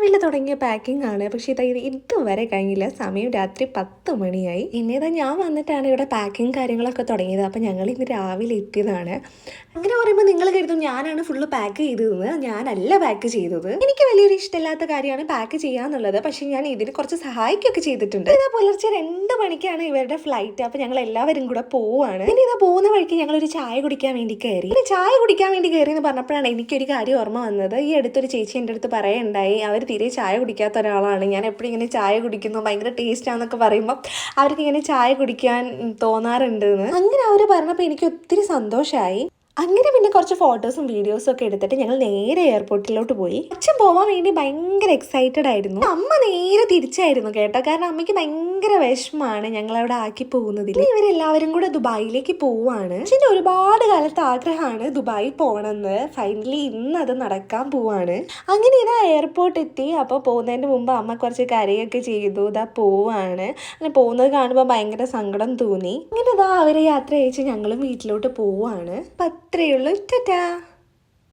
രാവിലെ തുടങ്ങിയ പാക്കിംഗ് ആണ്. പക്ഷേ ഇതുവരെ കഴിഞ്ഞില്ല. സമയം രാത്രി 10 മണിയായി. പിന്നീട് ഞാൻ വന്നിട്ടാണ് ഇവിടെ പാക്കിങ് കാര്യങ്ങളൊക്കെ തുടങ്ങിയത്. അപ്പം ഞങ്ങൾ ഇന്ന് രാവിലെ എത്തിയതാണ്. അങ്ങനെ പറയുമ്പോൾ നിങ്ങൾ കരുതും ഞാനാണ് ഫുള്ള് പാക്ക് ചെയ്തതെന്ന്. ഞാനല്ല പാക്ക് ചെയ്തത്. എനിക്ക് വലിയൊരു ഇഷ്ടമില്ലാത്ത കാര്യമാണ് പാക്ക് ചെയ്യാന്നുള്ളത്. പക്ഷേ ഞാൻ ഇതിന് കുറച്ച് സഹായിക്കുകയൊക്കെ ചെയ്തിട്ടുണ്ട്. ഇതാ പുലർച്ചെ 2 മണിക്കാണ് ഇവരുടെ ഫ്ലൈറ്റ്. അപ്പം ഞങ്ങൾ എല്ലാവരും കൂടെ പോവാണ്. ഇനി ഇതാ പോകുന്ന വഴിക്ക് ഞങ്ങളൊരു ചായ കുടിക്കാൻ വേണ്ടി കയറി. ചായ കുടിക്കാൻ വേണ്ടി കയറി എന്ന് പറഞ്ഞപ്പോഴാണ് എനിക്കൊരു കാര്യം ഓർമ്മ വന്നത്. ഈ അടുത്തൊരു ചേച്ചി എൻ്റെ അടുത്ത് പറയുണ്ടായി, അവർ തീരെ ചായ കുടിക്കാത്ത ഒരാളാണ്. ഞാൻ എപ്പോഴും ഇങ്ങനെ ചായ കുടിക്കുന്നു, ഭയങ്കര ടേസ്റ്റാന്നൊക്കെ പറയുമ്പോൾ അവർക്ക് ഇങ്ങനെ ചായ കുടിക്കാൻ തോന്നാറുണ്ടെന്ന്. അങ്ങനെ അവർ പറഞ്ഞപ്പോൾ എനിക്ക് ഒത്തിരി സന്തോഷമായി. അങ്ങനെ പിന്നെ കുറച്ച് ഫോട്ടോസും വീഡിയോസും ഒക്കെ എടുത്തിട്ട് ഞങ്ങൾ നേരെ എയർപോർട്ടിലോട്ട് പോയി. അച്ഛൻ പോവാൻ വേണ്ടി ഭയങ്കര എക്സൈറ്റഡ് ആയിരുന്നു. അമ്മ നേരെ തിരിച്ചായിരുന്നു കേട്ടോ. കാരണം അമ്മയ്ക്ക് ഭയങ്കര വിഷമമാണ് ഞങ്ങളവിടെ ആക്കി പോകുന്നതിൽ. ഇവരെല്ലാവരും കൂടെ ദുബായിലേക്ക് പോവാണ്. അച്ഛൻ്റെ ഒരുപാട് കാലത്തെ ആഗ്രഹമാണ് ദുബായിൽ പോകണമെന്ന്. ഫൈനലി ഇന്ന് അത് നടക്കാൻ പോവാണ്. അങ്ങനെ ഇതാ എയർപോർട്ട് എത്തി. അപ്പോൾ പോകുന്നതിന് മുമ്പ് അമ്മ കുറച്ച് കരയൊക്കെ ചെയ്തു. ഇതാ പോവാണ്. അങ്ങനെ പോകുന്നത് കാണുമ്പോൾ ഭയങ്കര സങ്കടം തോന്നി. അങ്ങനെ ഇതാ അവരെ യാത്ര അയച്ച് ഞങ്ങളും വീട്ടിലോട്ട് പോവാണ്. അത്രയേ ഉള്ളൂ. ടാറ്റാ.